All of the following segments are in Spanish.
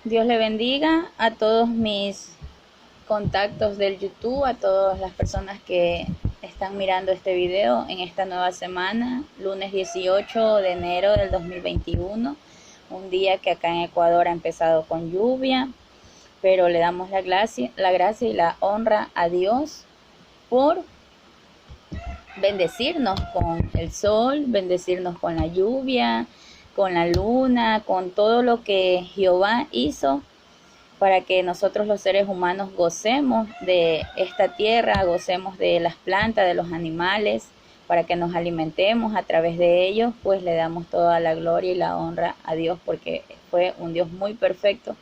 Dios le bendiga a todos mis contactos del YouTube, a todas las personas que están mirando este video en esta nueva semana, lunes 18 de enero del 2021, un día que acá en Ecuador ha empezado con lluvia, pero le damos la gracia y la honra a Dios por bendecirnos con el sol, bendecirnos con la lluvia, con la luna, con todo lo que Jehová hizo para que nosotros los seres humanos gocemos de esta tierra, gocemos de las plantas, de los animales, para que nos alimentemos a través de ellos, pues le damos toda la gloria y la honra a Dios porque fue un Dios muy perfecto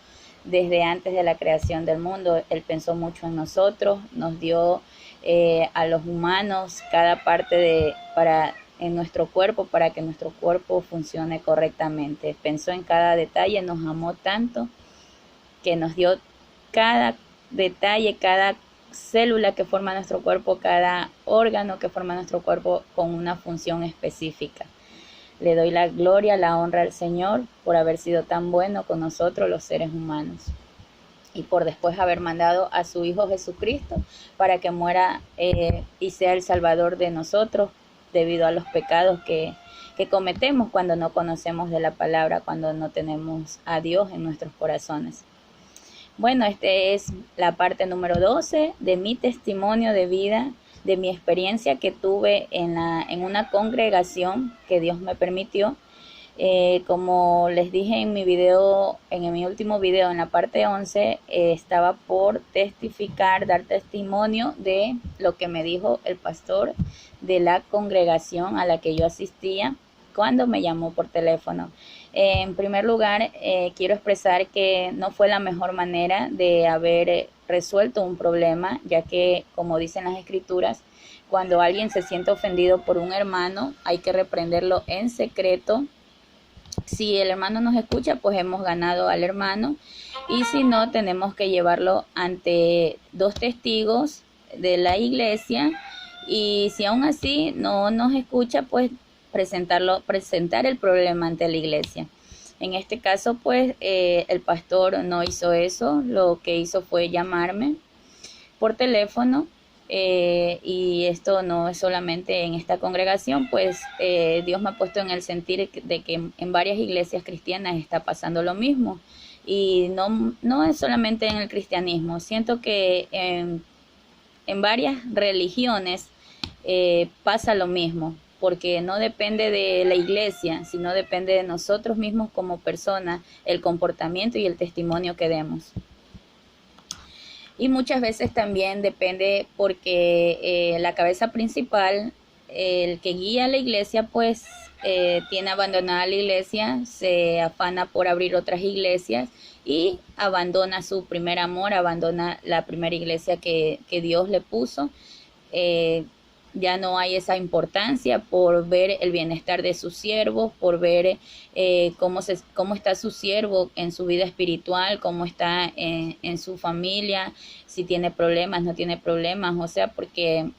desde antes de la creación del mundo. Él pensó mucho en nosotros, nos dio a los humanos cada parte en nuestro cuerpo para que nuestro cuerpo funcione correctamente. Pensó en cada detalle, nos amó tanto que nos dio cada detalle, cada célula que forma nuestro cuerpo, cada órgano que forma nuestro cuerpo con una función específica. Le doy la gloria, la honra al Señor por haber sido tan bueno con nosotros los seres humanos y por después haber mandado a su Hijo Jesucristo para que muera y sea el Salvador de nosotros debido a los pecados que cometemos cuando no conocemos de la palabra, cuando no tenemos a Dios en nuestros corazones. Bueno, este es la parte número 12 de mi testimonio de vida, de mi experiencia que tuve en una congregación que Dios me permitió. Como les dije en mi video, en mi último video, en la parte 11, estaba por testificar, dar testimonio de lo que me dijo el pastor de la congregación a la que yo asistía cuando me llamó por teléfono. En primer lugar, quiero expresar que no fue la mejor manera de haber resuelto un problema, ya que, como dicen las escrituras, cuando alguien se siente ofendido por un hermano, hay que reprenderlo en secreto. Si el hermano nos escucha, pues hemos ganado al hermano, y si no, tenemos que llevarlo ante dos testigos de la iglesia, y si aún así no nos escucha, pues presentar el problema ante la iglesia. En este caso, pues el pastor no hizo eso, lo que hizo fue llamarme por teléfono. Y esto no es solamente en esta congregación, pues Dios me ha puesto en el sentir de que en varias iglesias cristianas está pasando lo mismo, y no es solamente en el cristianismo. Siento que en varias religiones pasa lo mismo, porque no depende de la iglesia, sino depende de nosotros mismos como personas, el comportamiento y el testimonio que demos. Y muchas veces también depende porque la cabeza principal, el que guía a la iglesia, pues tiene abandonada la iglesia, se afana por abrir otras iglesias y abandona su primer amor, abandona la primera iglesia que Dios le puso. Ya no hay esa importancia por ver el bienestar de sus siervos, por ver cómo está su siervo en su vida espiritual, cómo está en su familia, si tiene problemas, no tiene problemas. O sea, porque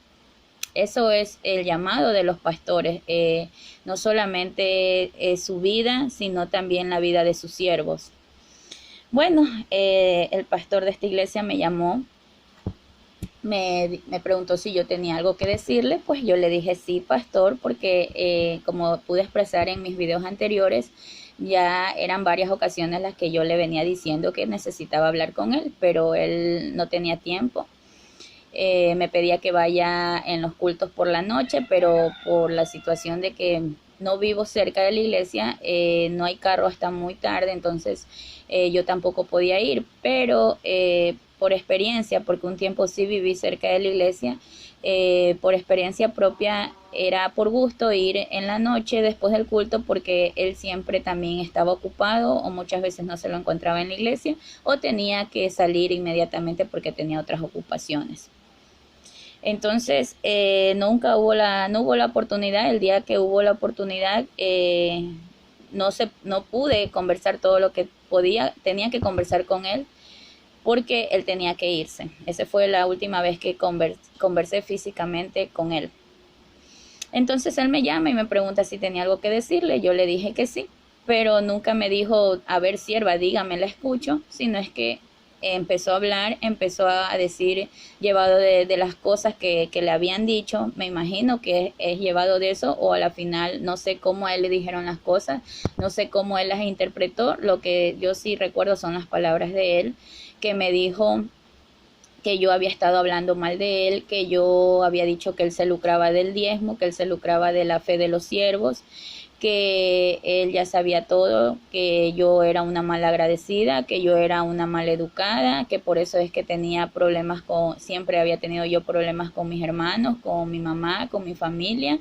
eso es el llamado de los pastores, no solamente su vida, sino también la vida de sus siervos. Bueno, el pastor de esta iglesia me llamó, me preguntó si yo tenía algo que decirle. Pues yo le dije sí, pastor, porque como pude expresar en mis videos anteriores, ya eran varias ocasiones las que yo le venía diciendo que necesitaba hablar con él, pero él no tenía tiempo. Me pedía que vaya en los cultos por la noche, pero por la situación de que no vivo cerca de la iglesia, no hay carro hasta muy tarde, entonces yo tampoco podía ir, pero por experiencia, porque un tiempo sí viví cerca de la iglesia, por experiencia propia era por gusto ir en la noche después del culto, porque él siempre también estaba ocupado o muchas veces no se lo encontraba en la iglesia o tenía que salir inmediatamente porque tenía otras ocupaciones. Entonces nunca no hubo la oportunidad. El día que hubo la oportunidad no pude conversar todo lo que podía, tenía que conversar con él porque él tenía que irse. Esa fue la última vez que conversé físicamente con él. Entonces él me llama y me pregunta si tenía algo que decirle. Yo le dije que sí. pero nunca me dijo, a ver, sierva, dígame, la escucho, sino es que empezó a hablar, empezó a decir, llevado de las cosas que le habían dicho, me imagino que es llevado de eso, o a la final no sé cómo a él le dijeron las cosas, no sé cómo él las interpretó, lo que yo sí recuerdo son las palabras de él, que me dijo que yo había estado hablando mal de él, que yo había dicho que él se lucraba del diezmo, que él se lucraba de la fe de los siervos, que él ya sabía todo, que yo era una malagradecida, que yo era una maleducada, que por eso es que tenía problemas siempre había tenido yo problemas con mis hermanos, con mi mamá, con mi familia.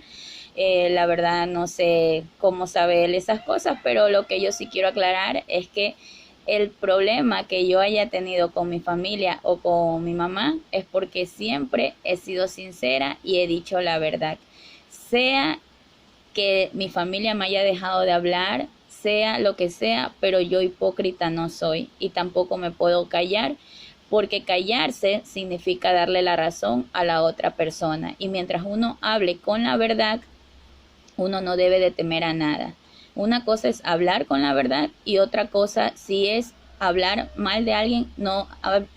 La verdad no sé cómo sabe él esas cosas, pero lo que yo sí quiero aclarar es que el problema que yo haya tenido con mi familia o con mi mamá es porque siempre he sido sincera y he dicho la verdad. Sea que mi familia me haya dejado de hablar, sea lo que sea, pero yo hipócrita no soy y tampoco me puedo callar, porque callarse significa darle la razón a la otra persona. Y mientras uno hable con la verdad, uno no debe de temer a nada. Una cosa es hablar con la verdad y otra cosa si es hablar mal de alguien, no,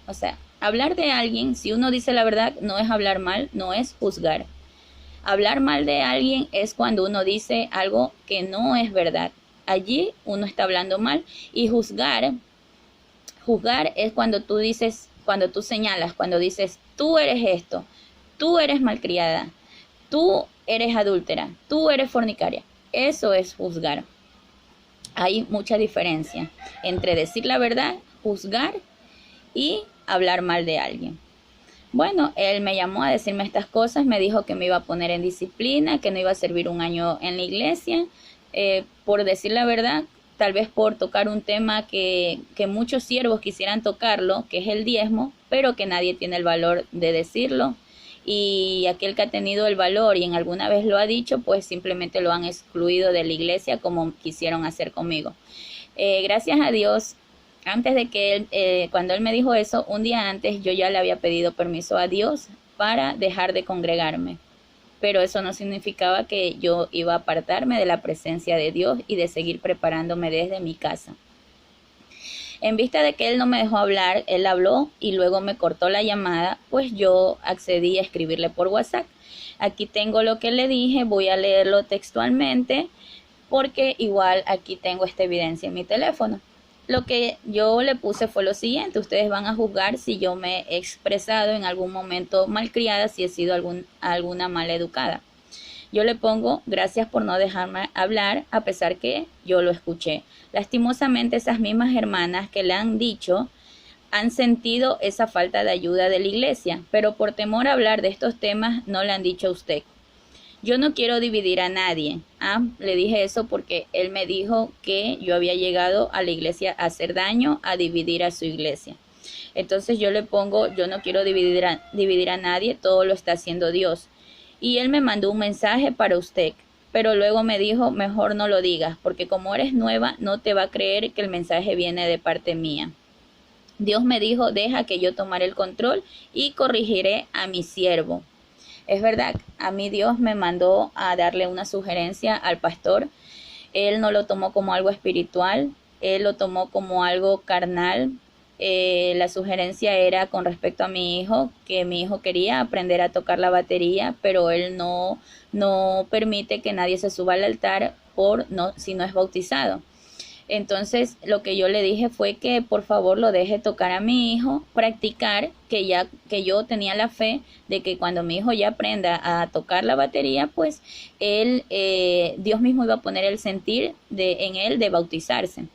o sea, hablar de alguien, si uno dice la verdad, no es hablar mal, no es juzgar. Hablar mal de alguien es cuando uno dice algo que no es verdad. Allí uno está hablando mal. Y juzgar es cuando tú dices, cuando tú señalas, cuando dices, tú eres esto, tú eres malcriada, tú eres adúltera, tú eres fornicaria. Eso es juzgar. Hay mucha diferencia entre decir la verdad, juzgar y hablar mal de alguien. Bueno, él me llamó a decirme estas cosas, me dijo que me iba a poner en disciplina, que no iba a servir un año en la iglesia. Por decir la verdad, tal vez por tocar un tema que muchos siervos quisieran tocarlo, que es el diezmo, pero que nadie tiene el valor de decirlo. Y aquel que ha tenido el valor y en alguna vez lo ha dicho, pues simplemente lo han excluido de la iglesia como quisieron hacer conmigo. Gracias a Dios, antes de que él, cuando él me dijo eso, un día antes yo ya le había pedido permiso a Dios para dejar de congregarme. Pero eso no significaba que yo iba a apartarme de la presencia de Dios y de seguir preparándome desde mi casa. En vista de que él no me dejó hablar, él habló y luego me cortó la llamada, pues yo accedí a escribirle por WhatsApp. Aquí tengo lo que le dije, voy a leerlo textualmente porque igual aquí tengo esta evidencia en mi teléfono. Lo que yo le puse fue lo siguiente: ustedes van a juzgar si yo me he expresado en algún momento malcriada, si he sido alguna maleducada. Yo le pongo, gracias por no dejarme hablar, a pesar que yo lo escuché. Lastimosamente esas mismas hermanas que le han dicho han sentido esa falta de ayuda de la iglesia, pero por temor a hablar de estos temas no le han dicho a usted. Yo no quiero dividir a nadie. Le dije eso porque él me dijo que yo había llegado a la iglesia a hacer daño, a dividir a su iglesia. Entonces yo le pongo, yo no quiero dividir a nadie, todo lo está haciendo Dios. Y él me mandó un mensaje para usted, pero luego me dijo, mejor no lo digas, porque como eres nueva, no te va a creer que el mensaje viene de parte mía. Dios me dijo, deja que yo tomaré el control y corregiré a mi siervo. Es verdad, a mí Dios me mandó a darle una sugerencia al pastor. Él no lo tomó como algo espiritual, él lo tomó como algo carnal. La sugerencia era con respecto a mi hijo, que mi hijo quería aprender a tocar la batería, pero él no permite que nadie se suba al altar si no es bautizado. Entonces lo que yo le dije fue que por favor lo deje tocar a mi hijo, practicar, que yo tenía la fe de que cuando mi hijo ya aprenda a tocar la batería, pues Dios mismo iba a poner el sentir en él de bautizarse.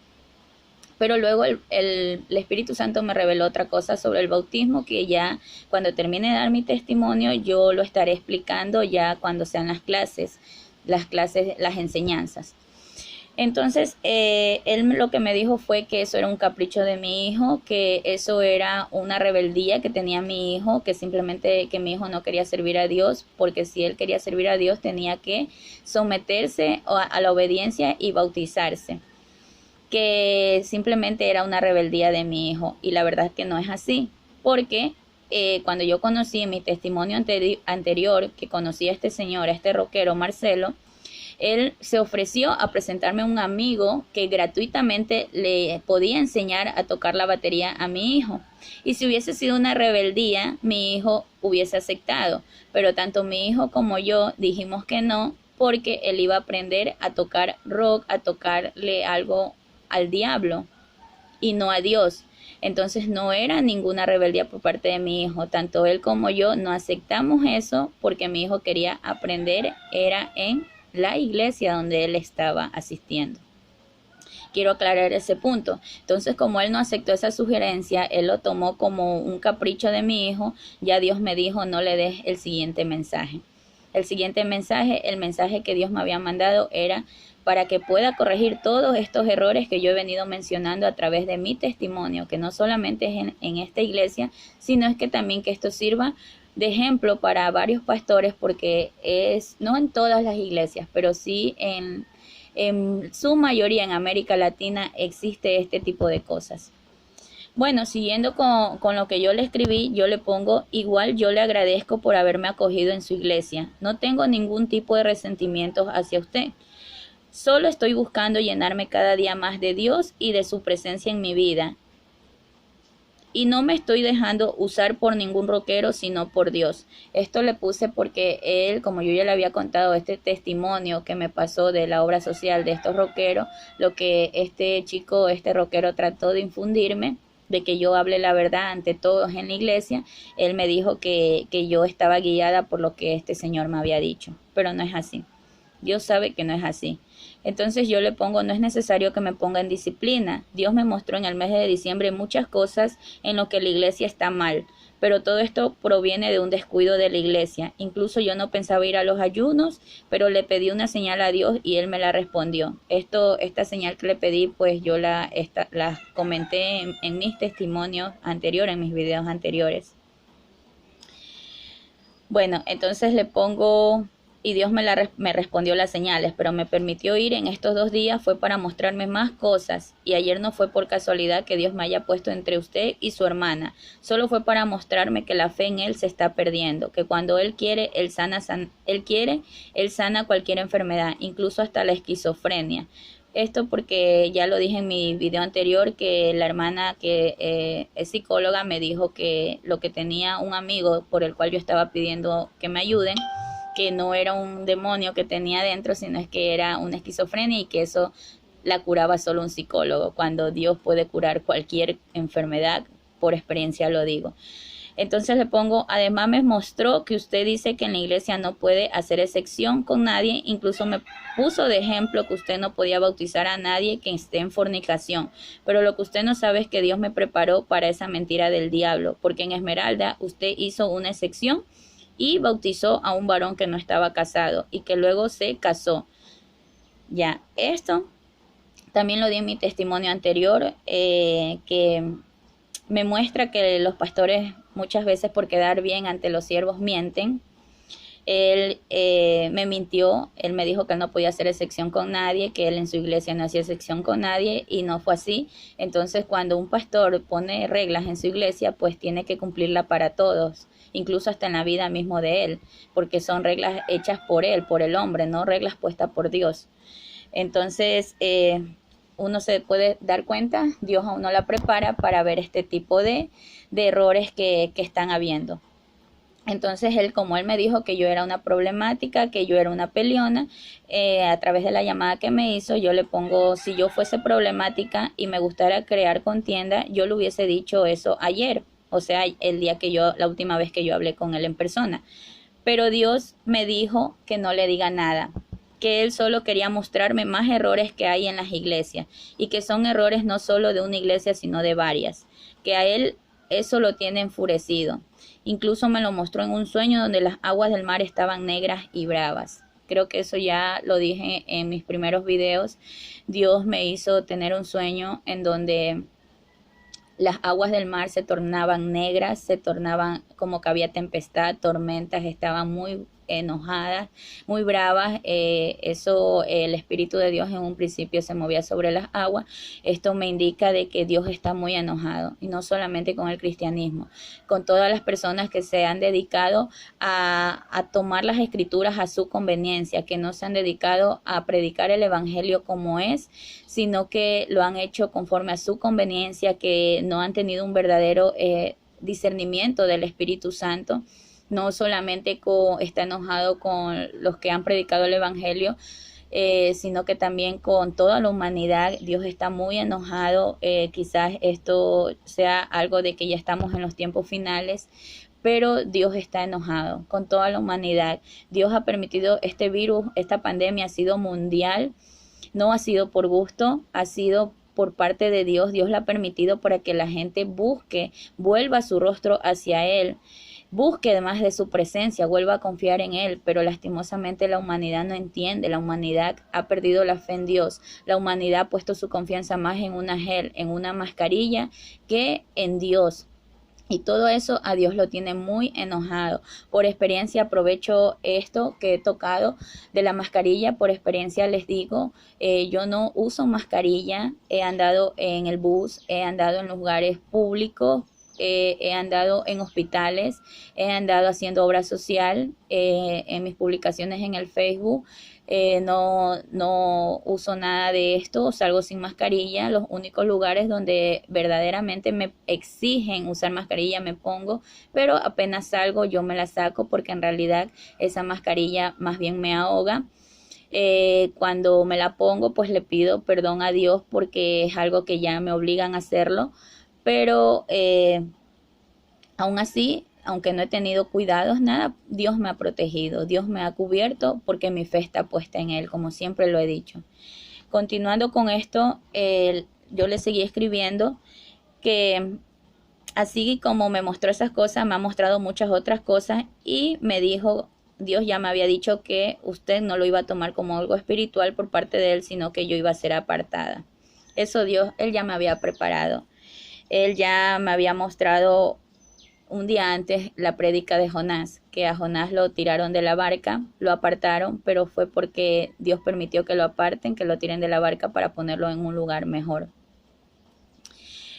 Pero luego el Espíritu Santo me reveló otra cosa sobre el bautismo, que ya cuando termine de dar mi testimonio yo lo estaré explicando ya cuando sean las enseñanzas. Entonces, él lo que me dijo fue que eso era un capricho de mi hijo, que eso era una rebeldía que tenía mi hijo, que simplemente que mi hijo no quería servir a Dios, porque si él quería servir a Dios tenía que someterse a la obediencia y bautizarse, que simplemente era una rebeldía de mi hijo, y la verdad es que no es así, porque cuando yo conocí en mi testimonio anterior, que conocí a este señor, a este rockero Marcelo, Él se ofreció a presentarme a un amigo que gratuitamente le podía enseñar a tocar la batería a mi hijo. Y si hubiese sido una rebeldía, mi hijo hubiese aceptado. Pero tanto mi hijo como yo dijimos que no, porque él iba a aprender a tocar rock, a tocarle algo al diablo y no a Dios. Entonces no era ninguna rebeldía por parte de mi hijo. Tanto él como yo no aceptamos eso porque mi hijo quería aprender, era en la iglesia donde él estaba asistiendo. Quiero aclarar ese punto. Entonces, como él no aceptó esa sugerencia, él lo tomó como un capricho de mi hijo, ya Dios me dijo, no le des el siguiente mensaje. El siguiente mensaje, el mensaje que Dios me había mandado era para que pueda corregir todos estos errores que yo he venido mencionando a través de mi testimonio, que no solamente es en esta iglesia, sino es que también que esto sirva de ejemplo para varios pastores, porque es, no en todas las iglesias, pero sí en su mayoría en América Latina existe este tipo de cosas. Bueno, siguiendo con lo que yo le escribí, yo le pongo, igual yo le agradezco por haberme acogido en su iglesia. No tengo ningún tipo de resentimientos hacia usted. Solo estoy buscando llenarme cada día más de Dios y de su presencia en mi vida. Y no me estoy dejando usar por ningún rockero, sino por Dios. Esto le puse porque él, como yo ya le había contado, este testimonio que me pasó de la obra social de estos rockeros, lo que este chico, este rockero trató de infundirme, de que yo hable la verdad ante todos en la iglesia, él me dijo que yo estaba guiada por lo que este señor me había dicho, pero no es así. Dios sabe que no es así. Entonces yo le pongo, no es necesario que me ponga en disciplina. Dios me mostró en el mes de diciembre muchas cosas en lo que la iglesia está mal, pero todo esto proviene de un descuido de la iglesia. Incluso yo no pensaba ir a los ayunos, pero le pedí una señal a Dios y Él me la respondió. Esta señal que le pedí, pues yo la comenté en mis testimonios anteriores, en mis videos anteriores. Bueno, entonces le pongo, y Dios me respondió las señales, pero me permitió ir en estos 2 días fue para mostrarme más cosas, y ayer no fue por casualidad que Dios me haya puesto entre usted y su hermana, solo fue para mostrarme que la fe en Él se está perdiendo, que cuando Él quiere, Él sana cualquier enfermedad, incluso hasta la esquizofrenia. Esto porque ya lo dije en mi video anterior, que la hermana que es psicóloga me dijo que lo que tenía un amigo por el cual yo estaba pidiendo que me ayuden, que no era un demonio que tenía dentro, sino es que era una esquizofrenia y que eso la curaba solo un psicólogo, cuando Dios puede curar cualquier enfermedad, por experiencia lo digo. Entonces le pongo, además me mostró que usted dice que en la iglesia no puede hacer excepción con nadie, incluso me puso de ejemplo que usted no podía bautizar a nadie que esté en fornicación, pero lo que usted no sabe es que Dios me preparó para esa mentira del diablo, porque en Esmeralda usted hizo una excepción y bautizó a un varón que no estaba casado y que luego se casó. Ya, esto también lo di en mi testimonio anterior, que me muestra que los pastores muchas veces por quedar bien ante los siervos mienten. Él me mintió, él me dijo que él no podía hacer excepción con nadie, que él en su iglesia no hacía excepción con nadie y no fue así. Entonces cuando un pastor pone reglas en su iglesia, pues tiene que cumplirla para todos, incluso hasta en la vida mismo de él, porque son reglas hechas por él, por el hombre, no reglas puestas por Dios. Entonces uno se puede dar cuenta, Dios aún no la prepara para ver este tipo de errores que están habiendo. Entonces él, como él me dijo que yo era una problemática, que yo era una peleona, a través de la llamada que me hizo, yo le pongo, si yo fuese problemática y me gustara crear contienda, yo le hubiese dicho eso ayer, o sea, el día que la última vez que yo hablé con él en persona. Pero Dios me dijo que no le diga nada, que él solo quería mostrarme más errores que hay en las iglesias, y que son errores no solo de una iglesia, sino de varias, que a él eso lo tiene enfurecido. Incluso me lo mostró en un sueño donde las aguas del mar estaban negras y bravas. Creo que eso ya lo dije en mis primeros videos. Dios me hizo tener un sueño en donde las aguas del mar se tornaban negras, se tornaban como que había tempestad, tormentas, estaban muy enojadas, muy bravas. El Espíritu de Dios en un principio se movía sobre las aguas. Esto me indica de que Dios está muy enojado, y no solamente con el cristianismo, con todas las personas que se han dedicado a tomar las escrituras a su conveniencia, que no se han dedicado a predicar el evangelio como es, sino que lo han hecho conforme a su conveniencia, que no han tenido un verdadero discernimiento del Espíritu Santo. No solamente está enojado con los que han predicado el evangelio, sino que también con toda la humanidad. Dios está muy enojado. Quizás esto sea algo de que ya estamos en los tiempos finales, pero Dios está enojado con toda la humanidad. Dios ha permitido este virus, esta pandemia ha sido mundial, no ha sido por gusto, ha sido por parte de Dios. Dios la ha permitido para que la gente vuelva su rostro hacia Él, busque además de su presencia, vuelva a confiar en Él, pero lastimosamente la humanidad no entiende. La humanidad ha perdido la fe en Dios. La humanidad ha puesto su confianza más en una gel, en una mascarilla, que en Dios. Y todo eso a Dios lo tiene muy enojado. Por experiencia aprovecho esto que he tocado de la mascarilla. Por experiencia les digo, yo no uso mascarilla. He andado en el bus, he andado en lugares públicos, he andado en hospitales, he andado haciendo obra social, en mis publicaciones en el Facebook. No uso nada de esto, salgo sin mascarilla. Los únicos lugares donde verdaderamente me exigen usar mascarilla me pongo, pero apenas salgo yo me la saco, porque en realidad esa mascarilla más bien me ahoga. Cuando me la pongo, pues le pido perdón a Dios, porque es algo que ya me obligan a hacerlo, pero aún así, aunque no he tenido cuidados, nada, Dios me ha protegido, Dios me ha cubierto, porque mi fe está puesta en Él, como siempre lo he dicho. Continuando con esto, yo le seguí escribiendo que así como me mostró esas cosas, me ha mostrado muchas otras cosas, y me dijo, Dios ya me había dicho que usted no lo iba a tomar como algo espiritual por parte de Él, sino que yo iba a ser apartada. Eso Dios, Él ya me había preparado. Él ya me había mostrado un día antes la prédica de Jonás, que a Jonás lo tiraron de la barca, lo apartaron, pero fue porque Dios permitió que lo aparten, que lo tiren de la barca para ponerlo en un lugar mejor.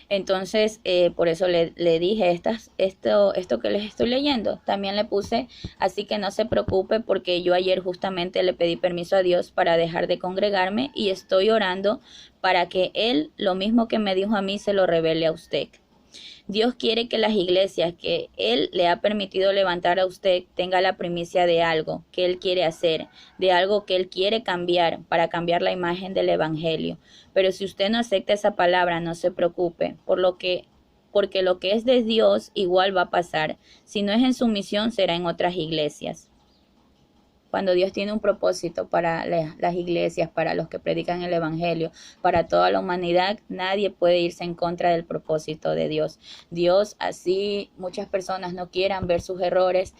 Entonces, por eso le dije esto que les estoy leyendo. También le puse, así que no se preocupe, porque yo ayer justamente le pedí permiso a Dios para dejar de congregarme, y estoy orando para que Él, lo mismo que me dijo a mí, se lo revele a usted. Dios quiere que las iglesias que Él le ha permitido levantar a usted tenga la primicia de algo que Él quiere hacer, de algo que Él quiere cambiar, para cambiar la imagen del evangelio. Pero si usted no acepta esa palabra, no se preocupe, porque lo que es de Dios igual va a pasar. Si no es en su misión, será en otras iglesias. Cuando Dios tiene un propósito para las iglesias, para los que predican el evangelio, para toda la humanidad, nadie puede irse en contra del propósito de Dios. Dios, así muchas personas no quieran ver sus errores,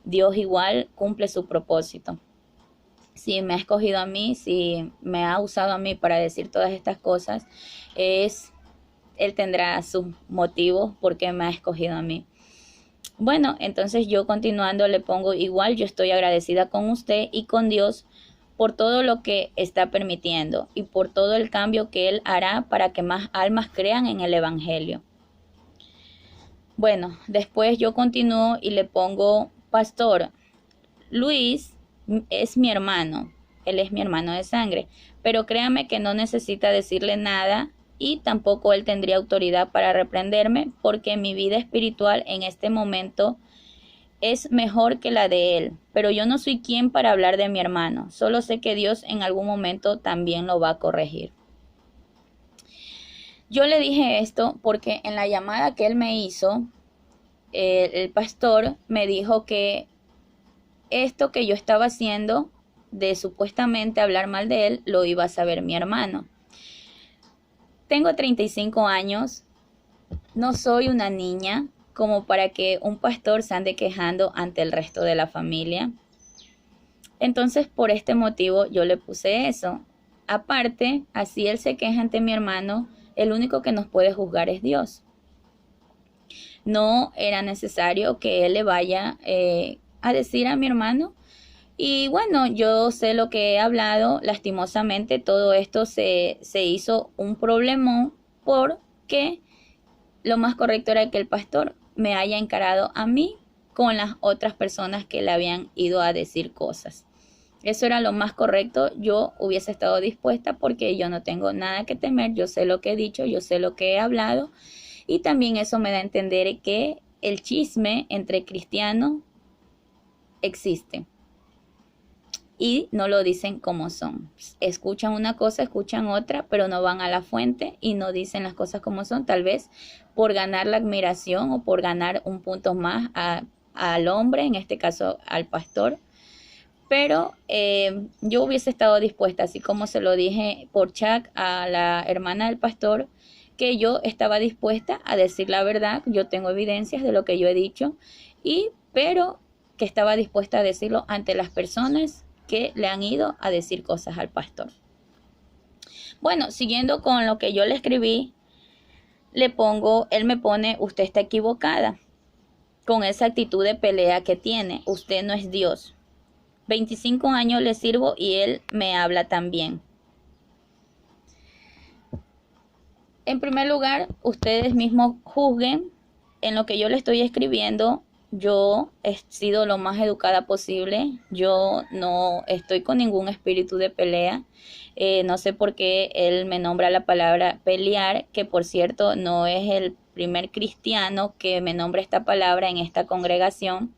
Dios igual cumple su propósito. Si me ha escogido a mí, si me ha usado a mí para decir todas estas cosas, Él tendrá sus motivos porque me ha escogido a mí. Bueno, entonces yo continuando le pongo, igual yo estoy agradecida con usted y con Dios por todo lo que está permitiendo y por todo el cambio que Él hará para que más almas crean en el evangelio. Bueno, después yo continúo y le pongo, pastor, Luis es mi hermano, él es mi hermano de sangre, pero créame que no necesita decirle nada, y tampoco él tendría autoridad para reprenderme, porque mi vida espiritual en este momento es mejor que la de él. Pero yo no soy quien para hablar de mi hermano. Solo sé que Dios en algún momento también lo va a corregir. Yo le dije esto porque en la llamada que él me hizo, el pastor me dijo que esto que yo estaba haciendo, de supuestamente hablar mal de él, lo iba a saber mi hermano. Tengo 35 años, no soy una niña como para que un pastor se ande quejando ante el resto de la familia. Entonces, por este motivo yo le puse eso. Aparte, así él se queja ante mi hermano, el único que nos puede juzgar es Dios. No era necesario que él le vaya a decir a mi hermano Y bueno, yo sé lo que he hablado. Lastimosamente todo esto se hizo un problemón porque lo más correcto era que el pastor me haya encarado a mí con las otras personas que le habían ido a decir cosas. Eso era lo más correcto. Yo hubiese estado dispuesta porque yo no tengo nada que temer. Yo sé lo que he dicho, yo sé lo que he hablado. Y también eso me da a entender que el chisme entre cristianos existe. Y no lo dicen como son. Escuchan una cosa, escuchan otra, pero no van a la fuente y no dicen las cosas como son, tal vez por ganar la admiración o por ganar un punto más al hombre, en este caso al pastor. Pero yo hubiese estado dispuesta, así como se lo dije por chat a la hermana del pastor, que yo estaba dispuesta a decir la verdad. Yo tengo evidencias de lo que yo he dicho, pero que estaba dispuesta a decirlo ante las personas que le han ido a decir cosas al pastor. Bueno, siguiendo con lo que yo le escribí, él me pone, usted está equivocada con esa actitud de pelea que tiene, usted no es Dios. 25 años le sirvo y él me habla también. En primer lugar, ustedes mismos juzguen en lo que yo le estoy escribiendo. Yo he sido lo más educada posible. Yo no estoy con ningún espíritu de pelea. No sé por qué él me nombra la palabra pelear, que por cierto no es el primer cristiano que me nombra esta palabra en esta congregación.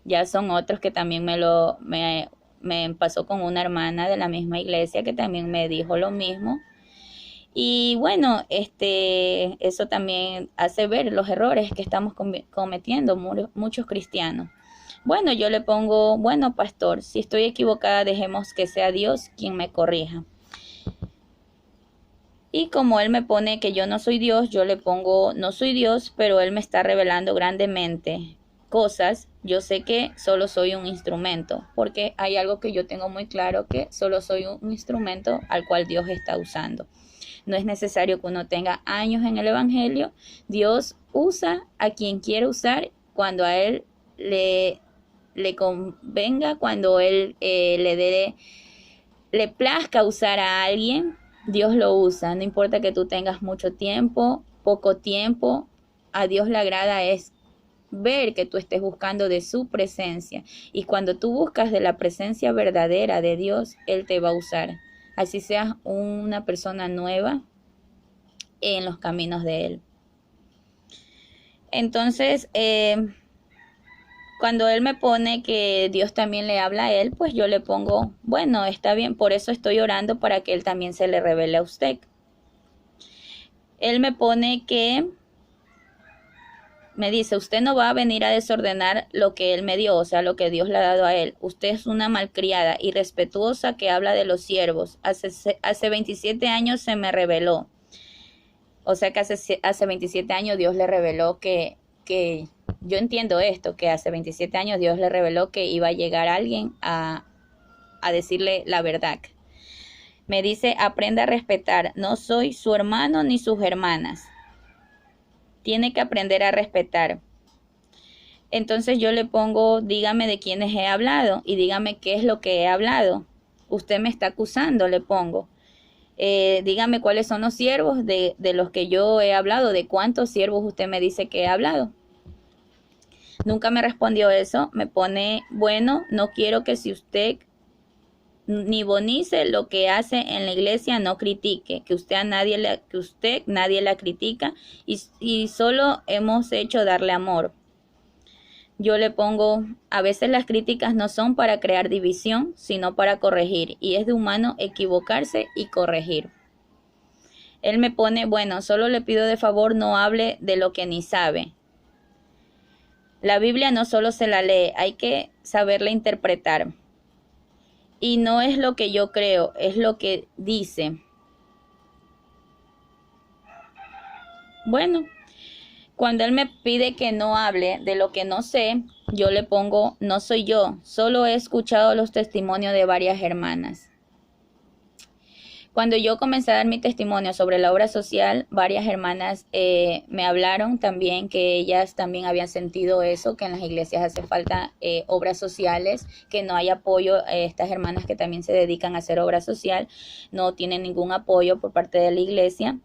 Ya son otros que también me pasó con una hermana de la misma iglesia que también me dijo lo mismo. Y bueno, eso también hace ver los errores que estamos cometiendo muchos cristianos. Bueno, yo le pongo, bueno, pastor, si estoy equivocada, dejemos que sea Dios quien me corrija. Y como él me pone que yo no soy Dios, yo le pongo, no soy Dios, pero él me está revelando grandemente cosas. Yo sé que solo soy un instrumento, porque hay algo que yo tengo muy claro, que solo soy un instrumento al cual Dios está usando. No es necesario que uno tenga años en el Evangelio. Dios usa a quien quiere usar cuando a él le convenga, cuando él le plazca usar a alguien. Dios lo usa. No importa que tú tengas mucho tiempo, poco tiempo. A Dios le agrada es ver que tú estés buscando de su presencia. Y cuando tú buscas de la presencia verdadera de Dios, Él te va a usar. Así seas una persona nueva en los caminos de Él. Entonces, cuando Él me pone que Dios también le habla a Él, pues yo le pongo, bueno, está bien, por eso estoy orando para que Él también se le revele a usted. Él me pone que, me dice, usted no va a venir a desordenar lo que Él me dio, o sea, lo que Dios le ha dado a Él. Usted es una malcriada, irrespetuosa que habla de los siervos. Hace 27 años se me reveló. O sea que hace 27 años Dios le reveló que yo entiendo esto, que hace 27 años Dios le reveló que iba a llegar alguien a decirle la verdad. Me dice, aprenda a respetar. No soy su hermano ni sus hermanas. Tiene que aprender a respetar. Entonces yo le pongo, dígame de quiénes he hablado y dígame qué es lo que he hablado. Usted me está acusando, le pongo. Dígame cuáles son los siervos de los que yo he hablado, de cuántos siervos usted me dice que he hablado. Nunca me respondió eso. Me pone, bueno, no quiero que si usted ni bonice lo que hace en la iglesia, no critique, que usted nadie la critica y solo hemos hecho darle amor. Yo le pongo, a veces las críticas no son para crear división, sino para corregir, y es de humano equivocarse y corregir. Él me pone, bueno, solo le pido de favor no hable de lo que ni sabe. La Biblia no solo se la lee, hay que saberla interpretar. Y no es lo que yo creo, es lo que dice. Bueno, cuando él me pide que no hable de lo que no sé, yo le pongo, no soy yo, solo he escuchado los testimonios de varias hermanas. Cuando yo comencé a dar mi testimonio sobre la obra social, varias hermanas me hablaron también que ellas también habían sentido eso, que en las iglesias hace falta obras sociales, que no hay apoyo. Estas hermanas que también se dedican a hacer obra social no tienen ningún apoyo por parte de la iglesia.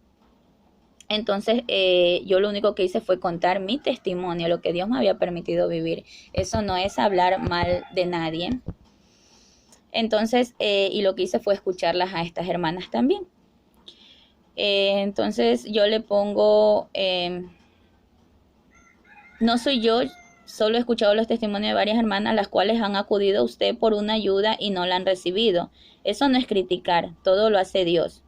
Entonces yo lo único que hice fue contar mi testimonio, lo que Dios me había permitido vivir. Eso no es hablar mal de nadie. Entonces, y lo que hice fue escucharlas a estas hermanas también. Entonces yo le pongo, no soy yo, solo he escuchado los testimonios de varias hermanas, las cuales han acudido a usted por una ayuda y no la han recibido. Eso no es criticar, todo lo hace Dios.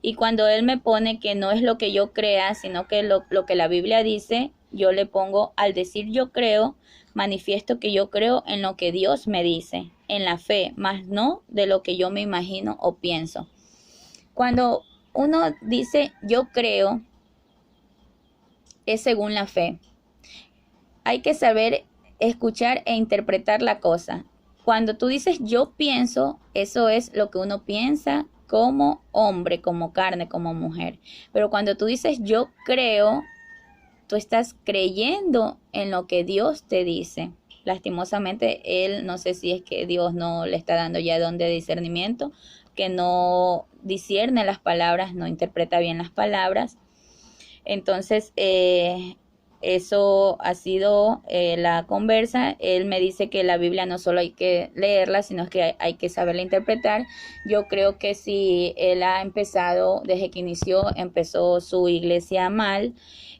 Y cuando Él me pone que no es lo que yo crea, sino que lo que la Biblia dice, yo le pongo, al decir yo creo, manifiesto que yo creo en lo que Dios me dice, en la fe, más no de lo que yo me imagino o pienso. Cuando uno dice yo creo, es según la fe. Hay que saber escuchar e interpretar la cosa. Cuando tú dices yo pienso, eso es lo que uno piensa como hombre, como carne, como mujer. Pero cuando tú dices yo creo, tú estás creyendo en lo que Dios te dice. Lastimosamente, él, no sé si es que Dios no le está dando ya don de discernimiento, que no discierne las palabras, no interpreta bien las palabras. Entonces, eso ha sido la conversa. Él me dice que la Biblia no solo hay que leerla, sino que hay que saberla interpretar. Yo creo que si él ha empezado, desde que empezó su iglesia mal,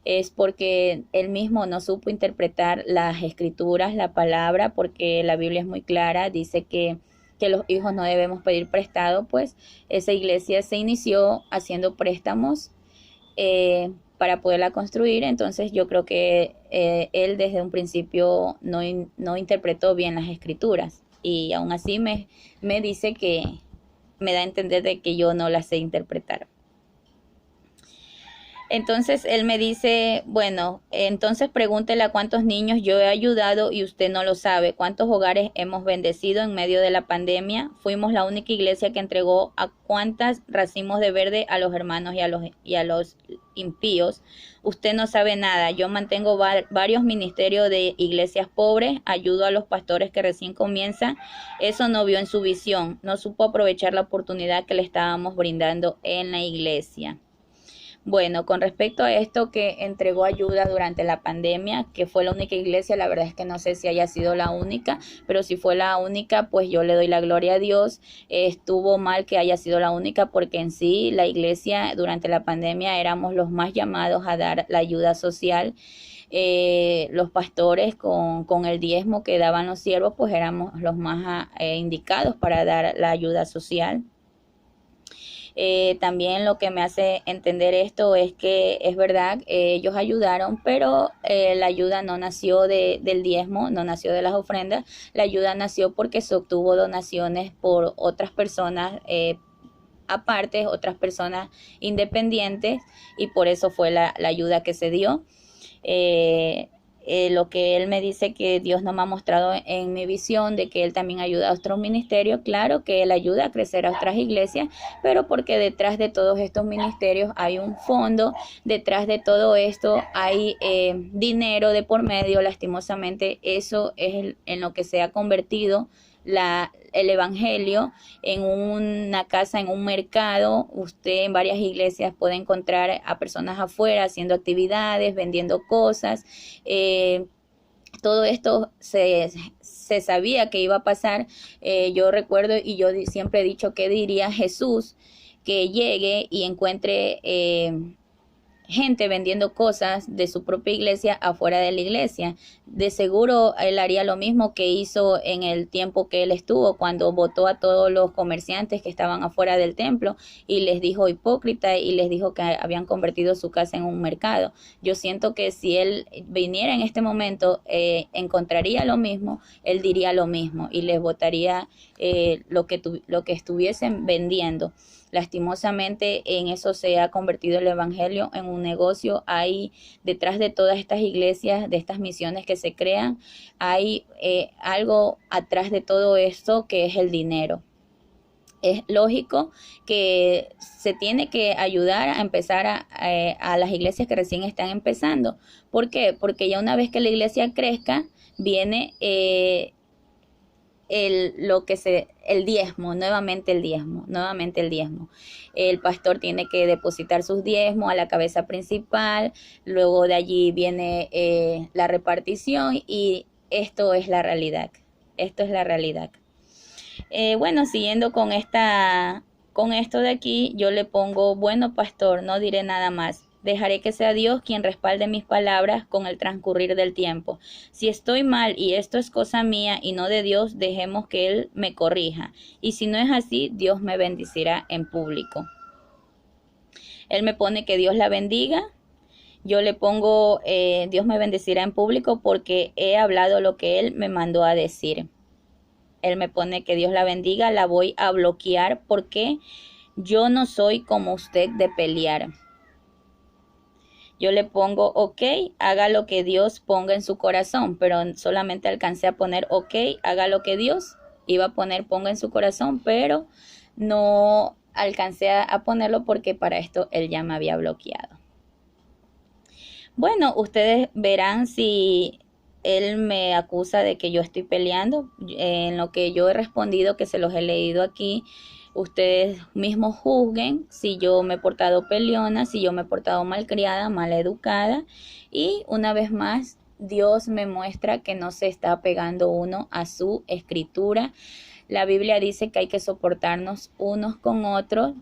es porque él mismo no supo interpretar las escrituras, la palabra, porque la Biblia es muy clara, dice que los hijos no debemos pedir prestado. Pues esa iglesia se inició haciendo préstamos para poderla construir. Entonces yo creo que él desde un principio no interpretó bien las escrituras, y aún así me dice que me da a entender de que yo no las sé interpretar. Entonces él me dice, bueno, entonces pregúntele a cuántos niños yo he ayudado y usted no lo sabe, cuántos hogares hemos bendecido en medio de la pandemia. Fuimos la única iglesia que entregó a cuántas racimos de verde a los hermanos y a los impíos. Usted no sabe nada. Yo mantengo varios ministerios de iglesias pobres, ayudo a los pastores que recién comienzan. Eso no vio en su visión, no supo aprovechar la oportunidad que le estábamos brindando en la iglesia. Bueno, con respecto a esto que entregó ayuda durante la pandemia, que fue la única iglesia, la verdad es que no sé si haya sido la única, pero si fue la única, pues yo le doy la gloria a Dios. Estuvo mal que haya sido la única, porque en sí la iglesia durante la pandemia éramos los más llamados a dar la ayuda social. Los pastores con el diezmo que daban los siervos, pues éramos los más indicados para dar la ayuda social. También lo que me hace entender esto es que es verdad, ellos ayudaron, pero la ayuda no nació del diezmo, no nació de las ofrendas. La ayuda nació porque se obtuvo donaciones por otras personas aparte, otras personas independientes, y por eso fue la ayuda que se dio. Lo que él me dice que Dios no me ha mostrado en mi visión, de que él también ayuda a otros ministerios. Claro que él ayuda a crecer a otras iglesias, pero porque detrás de todos estos ministerios hay un fondo, detrás de todo esto hay dinero de por medio. Lastimosamente eso es en lo que se ha convertido el evangelio, en una casa, en un mercado. Usted en varias iglesias puede encontrar a personas afuera haciendo actividades, vendiendo cosas. Todo esto se sabía que iba a pasar. Yo recuerdo, y yo siempre he dicho, que diría Jesús que llegue y encuentre gente vendiendo cosas de su propia iglesia afuera de la iglesia. De seguro él haría lo mismo que hizo en el tiempo que él estuvo, cuando votó a todos los comerciantes que estaban afuera del templo y les dijo hipócrita, y les dijo que habían convertido su casa en un mercado. Yo siento que si él viniera en este momento, encontraría lo mismo, él diría lo mismo y les votaría lo que estuviesen vendiendo. Lastimosamente en eso se ha convertido el evangelio en un negocio. Hay detrás de todas estas iglesias, de estas misiones que se crean, hay algo atrás de todo esto, que es el dinero. es lógico que se tiene que ayudar a empezar a las iglesias que recién están empezando. ¿Por qué? Porque ya una vez que la iglesia crezca, viene el diezmo, nuevamente el diezmo. El pastor tiene que depositar sus diezmos a la cabeza principal, luego de allí viene la repartición y esto es la realidad. Esto es la realidad. Bueno, siguiendo con esto de aquí, yo le pongo, bueno, pastor, no diré nada más. Dejaré que sea Dios quien respalde mis palabras con el transcurrir del tiempo. Si estoy mal y esto es cosa mía y no de Dios, dejemos que Él me corrija. Y si no es así, Dios me bendecirá en público. Él me pone que Dios la bendiga. Yo le pongo, Dios me bendecirá en público porque he hablado lo que Él me mandó a decir. Él me pone que Dios la bendiga, la voy a bloquear porque yo no soy como usted de pelear. Yo le pongo, ok, haga lo que Dios ponga en su corazón, pero solamente alcancé a poner, ok, haga lo que Dios iba a poner, ponga en su corazón, pero no alcancé a ponerlo porque para esto él ya me había bloqueado. Bueno, ustedes verán si él me acusa de que yo estoy peleando. En lo que yo he respondido, que se los he leído aquí, ustedes mismos juzguen si yo me he portado peleona, si yo me he portado malcriada, maleducada. Y una vez más, Dios me muestra que no se está apegando uno a su escritura. La Biblia dice que hay que soportarnos unos con otros.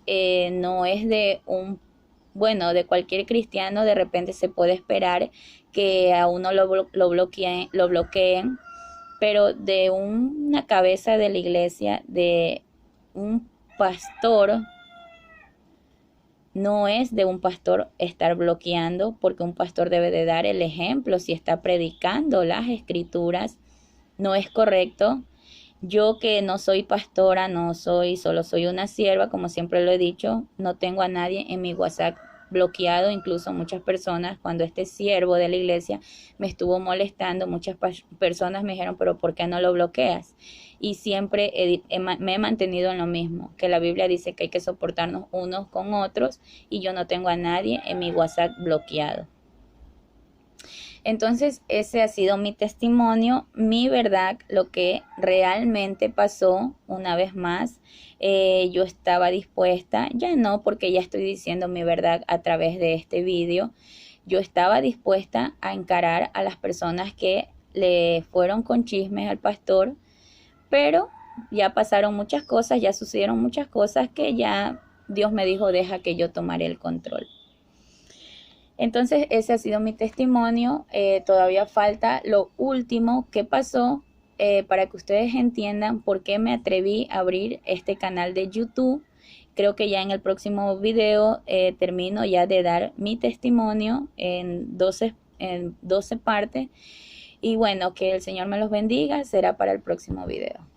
No es de de cualquier cristiano. De repente se puede esperar que a uno lo bloqueen, pero de una cabeza de la iglesia, de un pastor, no es de un pastor estar bloqueando, porque un pastor debe de dar el ejemplo. Si está predicando las escrituras, no es correcto. Yo, que no soy pastora, solo soy una sierva, como siempre lo he dicho, no tengo a nadie en mi WhatsApp bloqueado. Incluso muchas personas, cuando este siervo de la iglesia me estuvo molestando, muchas personas me dijeron, pero ¿por qué no lo bloqueas? Y siempre me he mantenido en lo mismo, que la Biblia dice que hay que soportarnos unos con otros, y yo no tengo a nadie en mi WhatsApp bloqueado. Entonces, ese ha sido mi testimonio, mi verdad, lo que realmente pasó. Una vez más, yo estaba dispuesta, ya no, porque ya estoy diciendo mi verdad a través de este vídeo. Yo estaba dispuesta a encarar a las personas que le fueron con chismes al pastor, pero ya pasaron muchas cosas, ya sucedieron muchas cosas que ya Dios me dijo, deja que yo tomaré el control. Entonces ese ha sido mi testimonio. Todavía falta lo último que pasó, para que ustedes entiendan por qué me atreví a abrir este canal de YouTube. Creo que ya en el próximo video termino ya de dar mi testimonio en 12 partes. Y bueno, que el Señor me los bendiga. Será para el próximo video.